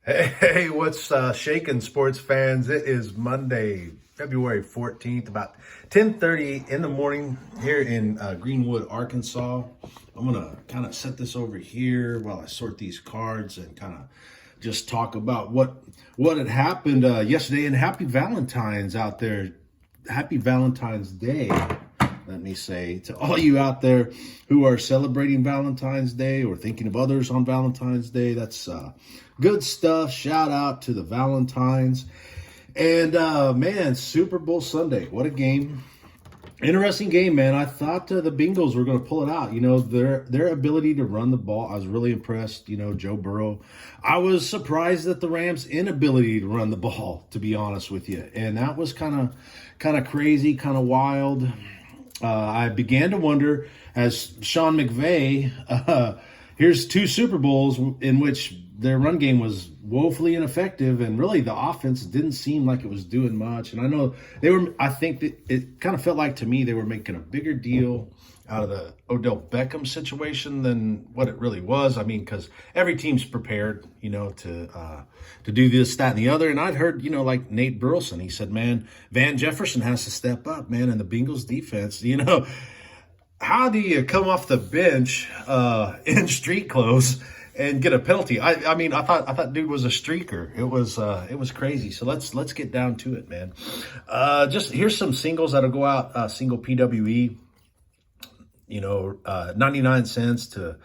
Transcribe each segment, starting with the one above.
Hey, what's shaking, sports fans? It is Monday, February 14th, about 10:30 in the morning here in Greenwood, Arkansas. I'm gonna kind of set this over here while I sort these cards and kind of just talk about what had happened yesterday. And happy Valentines out there. Happy Valentine's Day, let me say, to all you out there who are celebrating Valentine's Day or thinking of others on Valentine's Day. That's good stuff. Shout out to the Valentines. And man, Super Bowl Sunday. What a game. Interesting game, man. I thought the Bengals were going to pull it out. You know, their ability to run the ball, I was really impressed. You know, Joe Burrow. I was surprised at the Rams' inability to run the ball, to be honest with you. And that was kind of crazy, kind of wild. I began to wonder, as Sean McVay, here's two Super Bowls in which their run game was woefully ineffective, and really the offense didn't seem like it was doing much. And I know I think that it kind of felt like to me they were making a bigger deal out of the Odell Beckham situation than what it really was. I mean, because every team's prepared, you know, to do this, that, and the other. And I'd heard, you know, like Nate Burleson, he said, man, Van Jefferson has to step up, man, and the Bengals defense, you know, how do you come off the bench in street clothes and get a penalty? I mean, I thought dude was a streaker. It was crazy. So let's get down to it, man. Just here's some singles that'll go out. Single PWE, you know, 99 cents to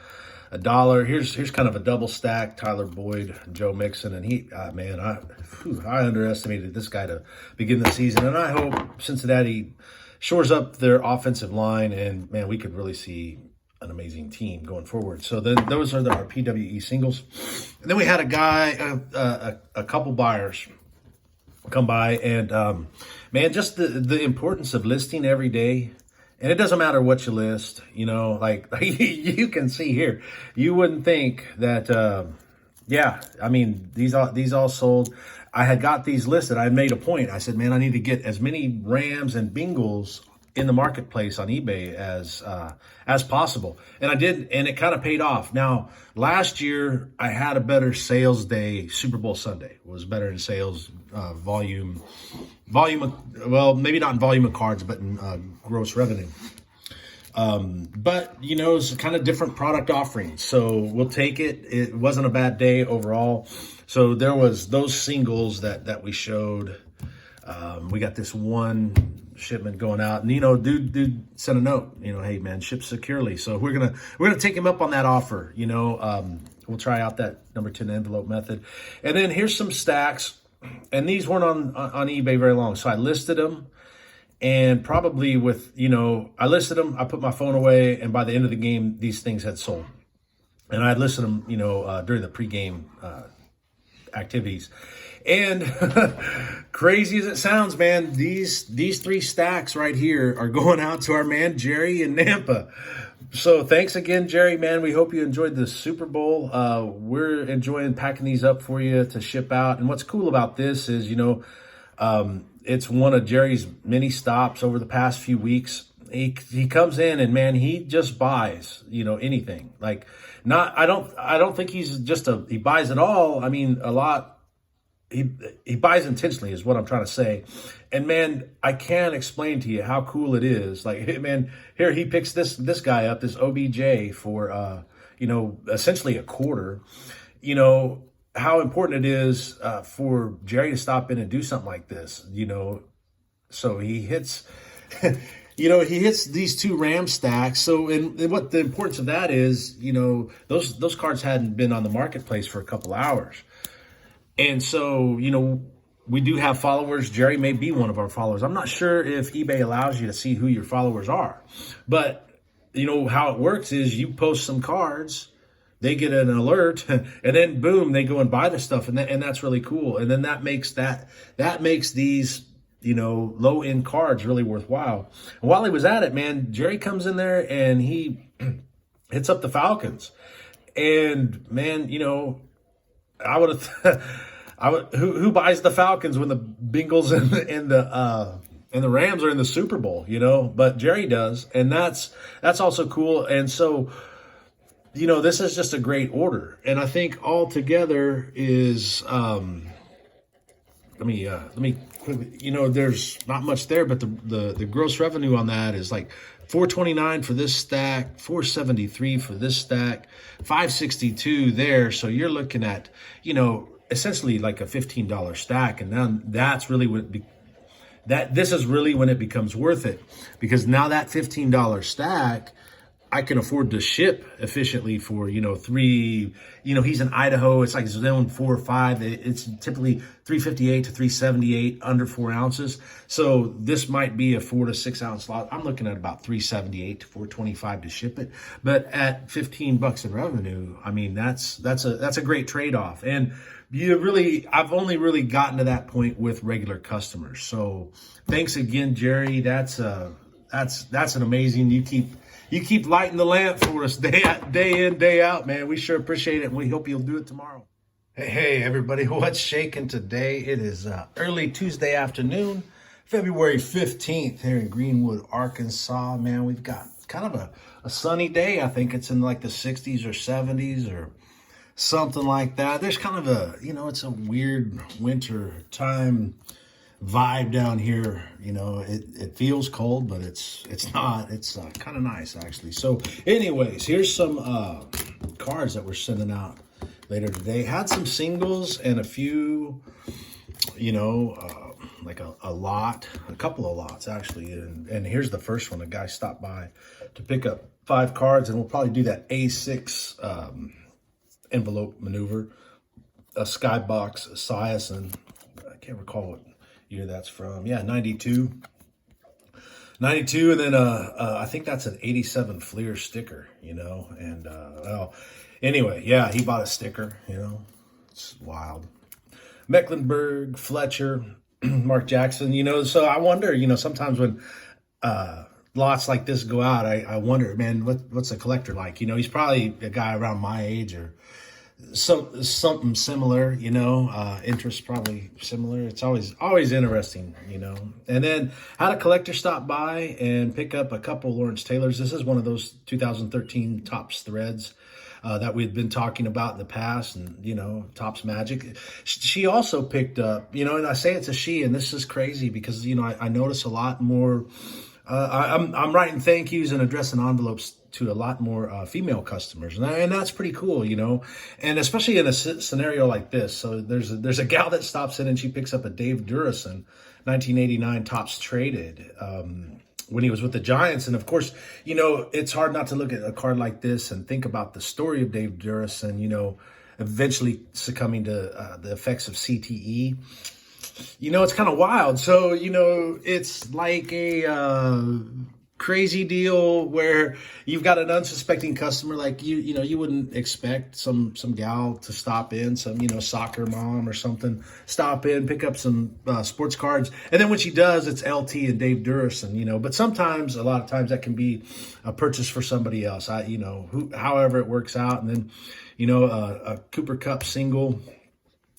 $1. Here's kind of a double stack. Tyler Boyd, Joe Mixon, and he, man, I underestimated this guy to begin the season, and I hope Cincinnati shores up their offensive line, and man, we could really see an amazing team going forward. So then those are our PWE singles. And then we had a guy, a couple buyers come by, and man, just the importance of listing every day. And it doesn't matter what you list, you know, like you can see here, you wouldn't think that, yeah, I mean, these all sold. I had got these listed. I made a point. I said, man, I need to get as many Rams and Bengals in the marketplace on eBay as possible. And I did, and it kind of paid off. Now, last year, I had a better sales day. Super Bowl Sunday was better in sales volume, well, maybe not in volume of cards, but in gross revenue. But, you know, it's kind of different product offerings. So we'll take it. It wasn't a bad day overall. So there was those singles that we showed. We got this one shipment going out, and you know, dude sent a note, you know, hey man, ship securely. So we're gonna take him up on that offer. You know, we'll try out that number 10 envelope method. And then here's some stacks, and these weren't on eBay very long, so I listed them. And probably with, you know, I listed them, I put my phone away, and by the end of the game, these things had sold. And I listed them, you know, during the pregame activities. And crazy as it sounds, man, these three stacks right here are going out to our man Jerry in Nampa. So thanks again, Jerry, man. We hope you enjoyed the Super Bowl. We're enjoying packing these up for you to ship out. And what's cool about this is, you know, it's one of Jerry's many stops over the past few weeks. He comes in and man, he just buys, you know, anything. Like I don't think he's just he buys it all. I mean, a lot. He buys intentionally is what I'm trying to say. And man, I can't explain to you how cool it is. Like, hey, man, here he picks this guy up, this OBJ for you know, essentially a quarter. You know, how important it is for Jerry to stop in and do something like this, you know. So he hits you know, he hits these two Ram stacks. So, and what the importance of that is, you know, those cards hadn't been on the marketplace for a couple hours. And so, you know, we do have followers. Jerry may be one of our followers. I'm not sure if eBay allows you to see who your followers are. But, you know, how it works is you post some cards, they get an alert, and then boom, they go and buy the stuff. And that's really cool. And then that makes these, you know, low-end cards really worthwhile. And while he was at it, man, Jerry comes in there and he hits up the Falcons. And, man, you know, who buys the Falcons when the Bengals and the Rams are in the Super Bowl, you know? But Jerry does, and that's also cool. And so this is just a great order. And I think altogether is, let me quickly, there's not much there, but the gross revenue on that is like 429 for this stack, 473 for this stack, 562 there. So you're looking at, essentially like a $15 stack. And then that's really what this is really when it becomes worth it, because now that $15 stack, I can afford to ship efficiently for, three, he's in Idaho. It's like zone 4 or 5. It's typically 358 to 378 under 4 ounces. So this might be a 4 to 6 ounce lot. I'm looking at about 378 to 425 to ship it. But at $15 in revenue, I mean, that's a great trade-off. And I've only really gotten to that point with regular customers. So thanks again, Jerry. That's an amazing. You keep lighting the lamp for us day in, day out, man. We sure appreciate it, and we hope you'll do it tomorrow. Hey, everybody. What's shaking today? It is early Tuesday afternoon, February 15th here in Greenwood, Arkansas. Man, we've got kind of a sunny day. I think it's in like the 60s or 70s or something like that. There's kind of it's a weird winter time vibe down here. It feels cold, but it's not. It's kind of nice, actually. So anyways, here's some cards that we're sending out later today. Had some singles and a few, like a couple of lots, actually. And here's the first one. A guy stopped by to pick up 5 cards, and we'll probably do that A6 envelope maneuver, a Skybox Esiason. I can't recall what year that's from. Yeah, 92, and then I think that's an 87 Fleer sticker, and anyway, yeah, he bought a sticker. It's wild. Mecklenburg, Fletcher, Mark Jackson. So I wonder, sometimes when lots like this go out, I wonder, man, what's a collector like? He's probably a guy around my age or something similar, interests probably similar. It's always interesting, And then had a collector stop by and pick up a couple Lawrence Taylors. This is one of those 2013 Topps threads that we'd been talking about in the past, and Topps Magic. She also picked up, and I say it's a she, and this is crazy because I notice a lot more. I'm writing thank yous and addressing envelopes to a lot more female customers, and that's pretty cool, and especially in a scenario like this. So there's a gal that stops in and she picks up a Dave Durison 1989 Topps traded when he was with the Giants. And of course, it's hard not to look at a card like this and think about the story of Dave Durison, eventually succumbing to the effects of CTE. It's kind of wild. So, it's like a crazy deal where you've got an unsuspecting customer, like you wouldn't expect some gal to stop in, some soccer mom or something, stop in, pick up some sports cards, and then when she does, it's LT and Dave Durison. But sometimes, a lot of times, that can be a purchase for somebody else. However it works out, and then a Cooper Kupp single.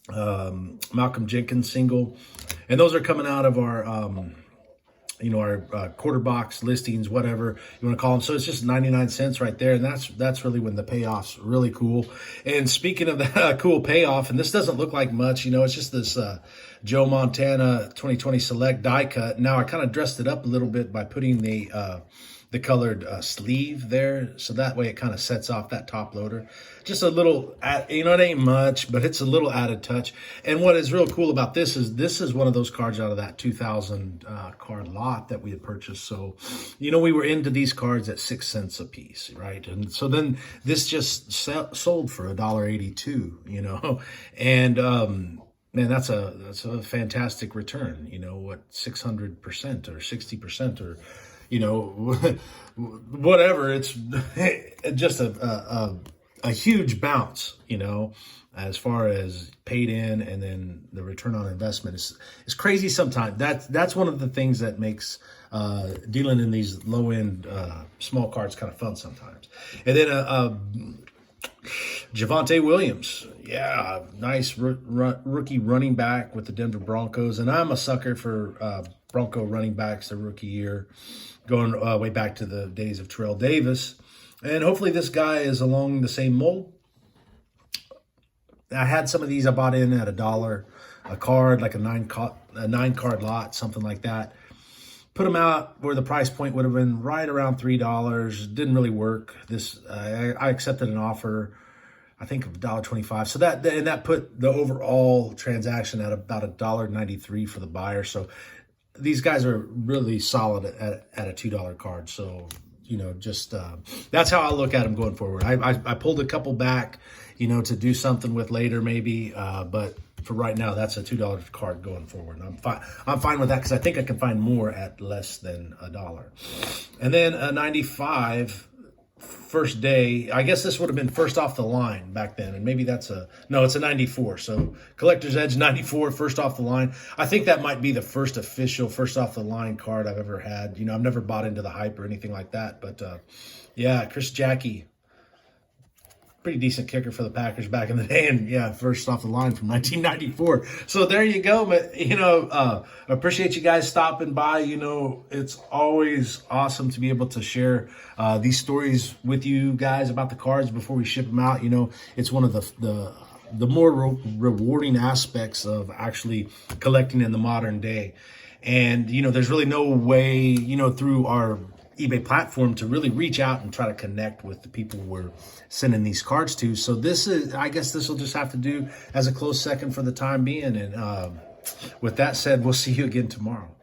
Malcolm Jenkins single, and those are coming out of our our quarter box listings, whatever you want to call them. So it's just 99 cents right there, and that's really when the payoff's really cool. And speaking of that cool payoff, and this doesn't look like much, it's just this Joe Montana 2020 Select die cut. Now I kind of dressed it up a little bit by putting the colored sleeve there, so that way it kind of sets off that top loader. Just a little, it ain't much, but it's a little added touch. And what is real cool about this is one of those cards out of that 2000 card lot that we had purchased. So, we were into these cards at 6 cents a piece, right? And so then this just sold for $1.82, and man, that's a fantastic return. 600% or 60% or whatever. It's just a huge bounce, as far as paid in, and then the return on investment is crazy sometimes. That's one of the things that makes dealing in these low end small cards kind of fun sometimes. And then Javonte Williams, yeah, nice rookie running back with the Denver Broncos, and I'm a sucker for Bronco running backs the rookie year, going way back to the days of Terrell Davis. And hopefully this guy is along the same mold. I had some of these I bought in at $1 a card, like a nine card lot, something like that. Put them out where the price point would have been right around $3. Didn't really work. This I accepted an offer, I think, of $1.25. So that put the overall transaction at about $1.93 for the buyer. So these guys are really solid at a $2 card. So just that's how I look at them going forward. I pulled a couple back, to do something with later maybe, but for right now, that's a $2 card going forward. And I'm fine with that because I think I can find more at less than $1. And then a 95 first day. I guess this would have been first off the line back then, and maybe it's a 94. So Collector's Edge 94, first off the line. I think that might be the first official first off the line card I've ever had. I've never bought into the hype or anything like that, but yeah, Chris Jackie. Pretty decent kicker for the Packers back in the day, and yeah, first off the line from 1994. So there you go. But appreciate you guys stopping by. It's always awesome to be able to share these stories with you guys about the cards before we ship them out. It's one of the more rewarding aspects of actually collecting in the modern day. And there's really no way through our eBay platform to really reach out and try to connect with the people we're sending these cards to. So I guess this will just have to do as a close second for the time being. And with that said, we'll see you again tomorrow.